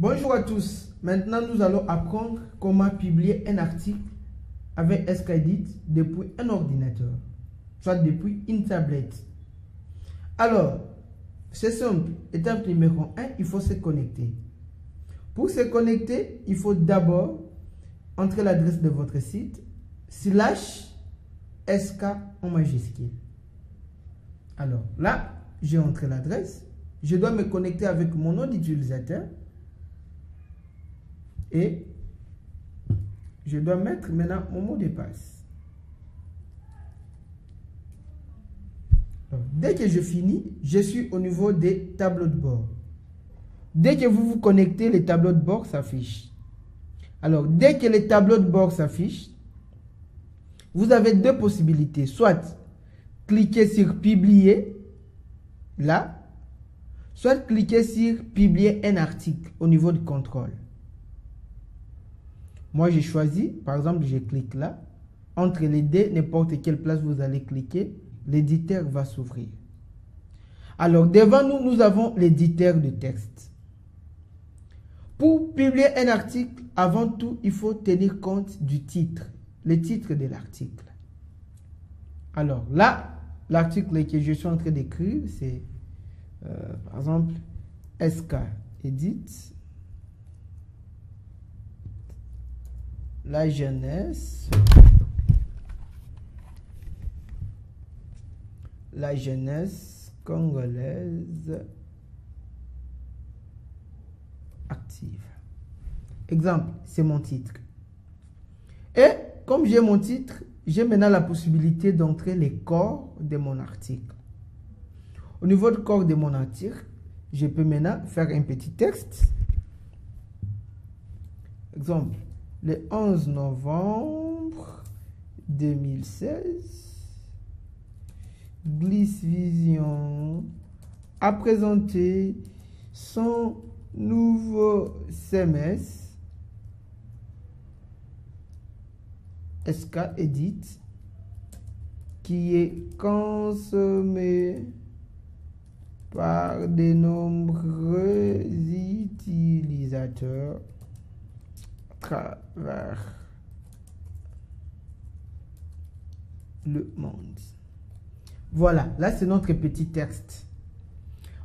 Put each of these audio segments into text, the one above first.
Bonjour à tous. Maintenant, nous allons apprendre comment publier un article avec SKEdit depuis un ordinateur, soit depuis une tablette. Alors, c'est simple. Étape numéro 1, il faut se connecter. Pour se connecter, il faut d'abord entrer l'adresse de votre site /SK en majuscule. Alors là, j'ai entré l'adresse. Je dois me connecter avec mon nom d'utilisateur. Et je dois mettre maintenant mon mot de passe. Alors, dès que je finis, je suis au niveau des tableaux de bord. Dès que vous vous connectez, les tableaux de bord s'affichent. Alors, dès que les tableaux de bord s'affichent, vous avez deux possibilités. Soit cliquer sur publier, là, soit cliquer sur publier un article au niveau du contrôle. Moi, j'ai choisi, par exemple, je clique là. Entre les deux, n'importe quelle place vous allez cliquer, l'éditeur va s'ouvrir. Alors, devant nous, nous avons l'éditeur de texte. Pour publier un article, avant tout, il faut tenir compte du titre, le titre de l'article. Alors là, l'article que je suis en train d'écrire, c'est, par exemple, SKEdit. La jeunesse congolaise active. Exemple, c'est mon titre. Et comme j'ai mon titre, j'ai maintenant la possibilité d'entrer les corps de mon article. Au niveau du corps de mon article, je peux maintenant faire un petit texte. Exemple. Le 11 novembre 2016, Gliss Vision a présenté son nouveau CMS SKEdit qui est consommé par de nombreux utilisateurs travers le monde. Voilà, là c'est notre petit texte.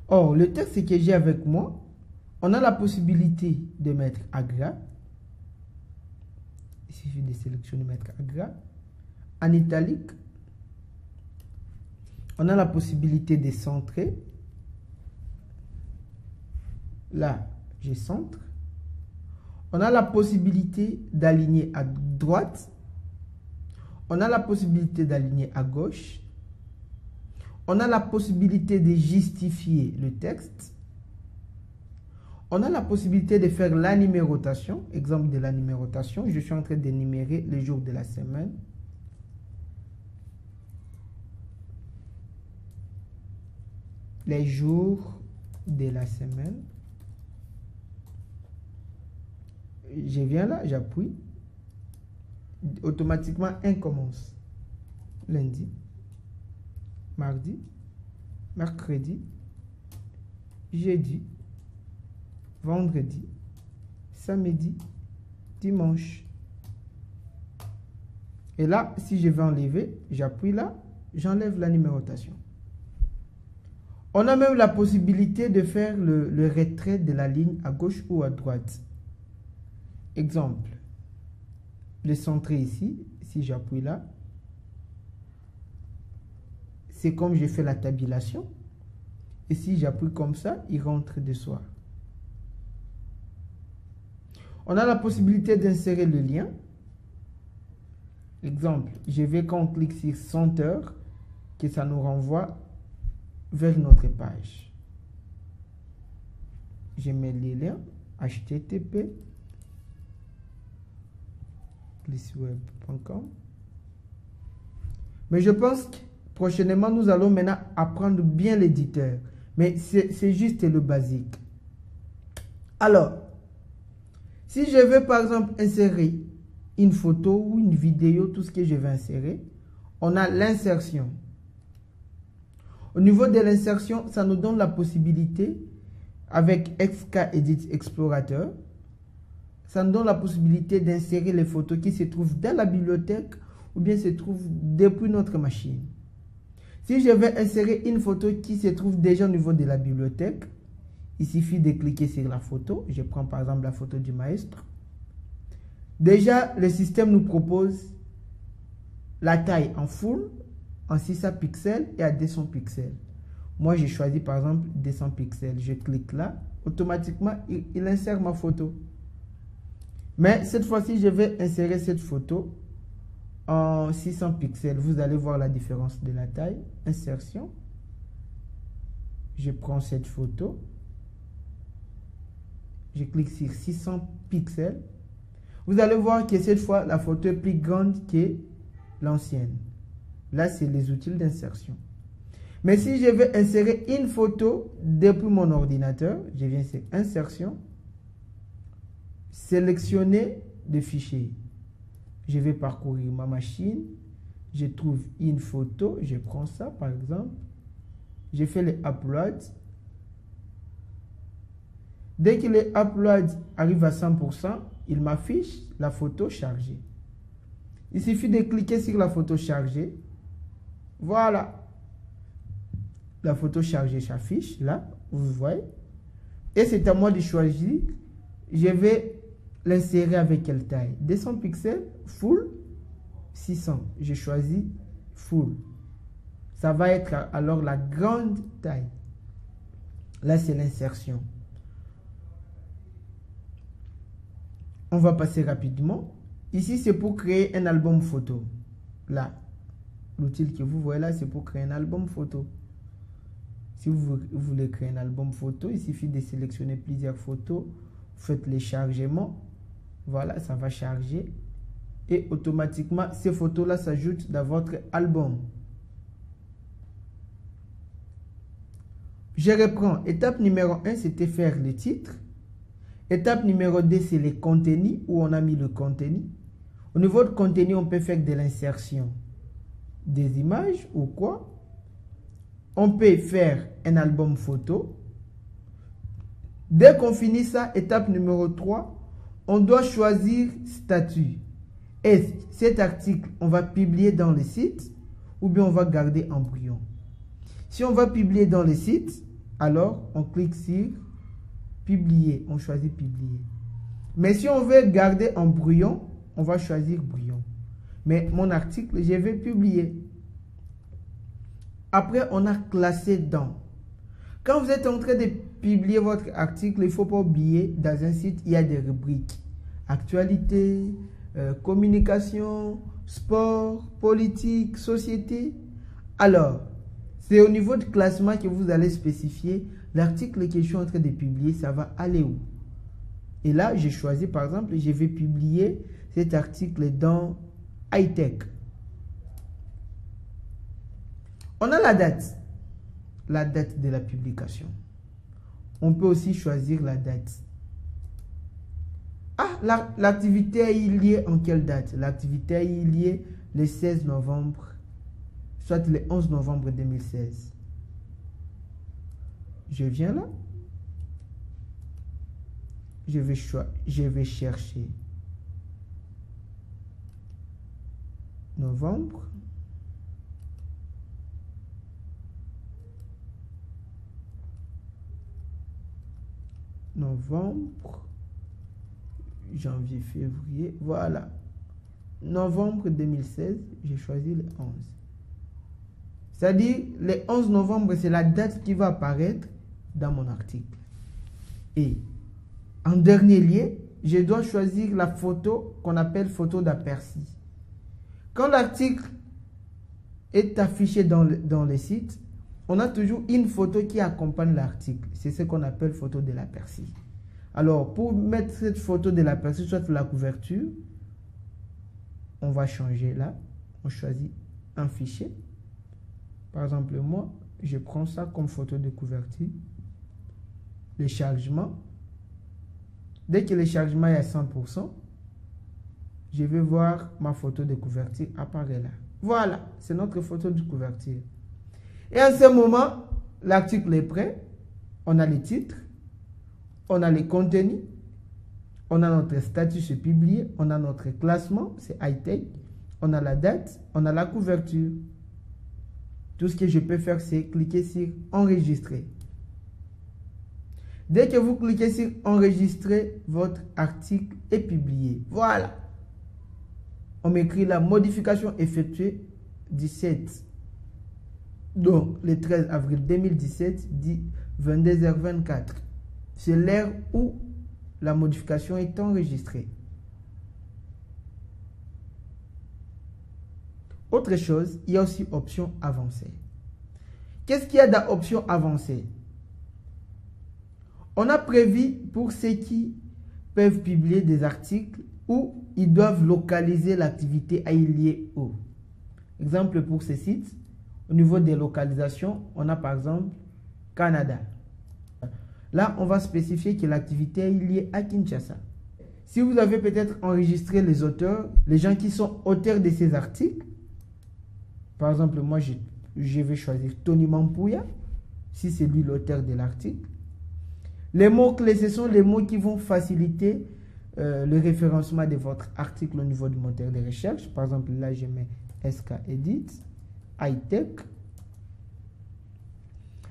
Or, le texte que j'ai avec moi, on a la possibilité de mettre AGRA. Il suffit de sélectionner mettre AGRA. En italique, on a la possibilité de centrer. Là, je centre. On a la possibilité d'aligner à droite. On a la possibilité d'aligner à gauche. On a la possibilité de justifier le texte. On a la possibilité de faire la numérotation. Exemple de la numérotation. Je suis en train de numérer les jours de la semaine. Les jours de la semaine. Je viens là, j'appuie. Automatiquement, un commence. Lundi, mardi, mercredi, jeudi, vendredi, samedi, dimanche. Et là, si je veux enlever, j'appuie là, j'enlève la numérotation. On a même la possibilité de faire le retrait de la ligne à gauche ou à droite. Exemple, le centrer ici, si j'appuie là, c'est comme j'ai fait la tabulation. Et si j'appuie comme ça, il rentre de soi. On a la possibilité d'insérer le lien. Exemple, je vais quand on clique sur Center, que ça nous renvoie vers notre page. Je mets les liens http glissweb.com. Mais je pense que prochainement, nous allons maintenant apprendre bien l'éditeur. Mais c'est juste le basique. Alors, si je veux par exemple insérer une photo ou une vidéo, tout ce que je veux insérer, on a l'insertion. Au niveau de l'insertion, ça nous donne la possibilité avec XKEdit Explorator, ça nous donne la possibilité d'insérer les photos qui se trouvent dans la bibliothèque ou bien se trouvent depuis notre machine. Si je vais insérer une photo qui se trouve déjà au niveau de la bibliothèque, il suffit de cliquer sur la photo. Je prends par exemple la photo du maître. Déjà, le système nous propose la taille en full, en 600 pixels et à 200 pixels. Moi, j'ai choisi par exemple 200 pixels. Je clique là, automatiquement, il insère ma photo. Mais cette fois-ci, je vais insérer cette photo en 600 pixels. Vous allez voir la différence de la taille. Insertion. Je prends cette photo. Je clique sur 600 pixels. Vous allez voir que cette fois, la photo est plus grande que l'ancienne. Là, c'est les outils d'insertion. Mais si je veux insérer une photo depuis mon ordinateur, je viens sur Insertion, sélectionner le fichier. Je vais parcourir ma machine, je trouve une photo, je prends ça par exemple, je fais le upload. Dès que le upload arrive à 100%, il m'affiche la photo chargée. Il suffit de cliquer sur la photo chargée. Voilà. La photo chargée s'affiche là, vous voyez. Et c'est à moi de choisir. Je vais l'insérer avec quelle taille? 200 pixels, full, 600. J'ai choisi full. Ça va être alors la grande taille. Là, c'est l'insertion. On va passer rapidement. Ici, c'est pour créer un album photo. Là, l'outil que vous voyez là, c'est pour créer un album photo. Si vous voulez créer un album photo, il suffit de sélectionner plusieurs photos. Faites les chargements. Voilà, ça va charger. Et automatiquement, ces photos-là s'ajoutent dans votre album. Je reprends. Étape numéro 1, c'était faire le titre. Étape numéro 2, c'est les contenus, où on a mis le contenu. Au niveau de contenu, on peut faire de l'insertion des images ou quoi. On peut faire un album photo. Dès qu'on finit ça, étape numéro 3, on doit choisir statut. Est-ce que cet article, on va publier dans le site ou bien on va garder en brouillon? Si on va publier dans le site, alors on clique sur publier. On choisit publier. Mais si on veut garder en brouillon, on va choisir brouillon. Mais mon article, je vais publier. Après, on a classé dans. Quand vous êtes en train de publier votre article, il ne faut pas oublier, dans un site, il y a des rubriques. Actualité, communication, sport, politique, société. Alors, c'est au niveau du classement que vous allez spécifier l'article que je suis en train de publier, ça va aller où. Et là, j'ai choisi, par exemple, je vais publier cet article dans high-tech. On a la date de la publication. On peut aussi choisir la date. Ah, l'activité est liée en quelle date? L'activité est liée le 16 novembre, soit le 11 novembre 2016. Je viens là. Je vais chercher novembre. Novembre, janvier, février, voilà. Novembre 2016, j'ai choisi le 11. C'est-à-dire, le 11 novembre, c'est la date qui va apparaître dans mon article. Et en dernier lieu, je dois choisir la photo qu'on appelle photo d'aperçu. Quand l'article est affiché dans le site, on a toujours une photo qui accompagne l'article. C'est ce qu'on appelle photo de l'aperçu. Alors, pour mettre cette photo de l'aperçu, soit la couverture, on va changer là. On choisit un fichier. Par exemple, moi, je prends ça comme photo de couverture. Le chargement. Dès que le chargement est à 100%, je vais voir ma photo de couverture apparaître là. Voilà, c'est notre photo de couverture. Et à ce moment, l'article est prêt. On a le titre. on a les contenus, on a notre statut, c'est publié, on a notre classement, c'est high-tech, on a la date, on a la couverture. Tout ce que je peux faire, c'est cliquer sur enregistrer. Dès que vous cliquez sur enregistrer, votre article est publié. Voilà. On m'écrit la modification effectuée 17. Donc, le 13 avril 2017, dit 22h24. C'est l'heure où la modification est enregistrée. Autre chose, il y a aussi option avancée. Qu'est-ce qu'il y a dans option avancée? On a prévu pour ceux qui peuvent publier des articles où ils doivent localiser l'activité à y lier où. Exemple pour ces sites, au niveau des localisations, on a par exemple Canada. Là, on va spécifier que l'activité est liée à Kinshasa. Si vous avez peut-être enregistré les auteurs, les gens qui sont auteurs de ces articles, par exemple, moi, je vais choisir Tony Mampouya, si c'est lui l'auteur de l'article. Les mots-clés, ce sont les mots qui vont faciliter le référencement de votre article au niveau du moteur de recherche. Par exemple, là, je mets SK Edit, high-tech.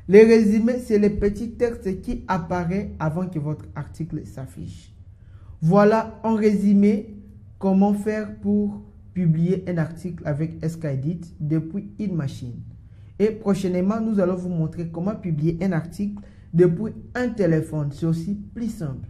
Les résumés, c'est les petits textes qui apparaissent avant que votre article s'affiche. Voilà en résumé comment faire pour publier un article avec SKEdit depuis une machine. Et prochainement, nous allons vous montrer comment publier un article depuis un téléphone. C'est aussi plus simple.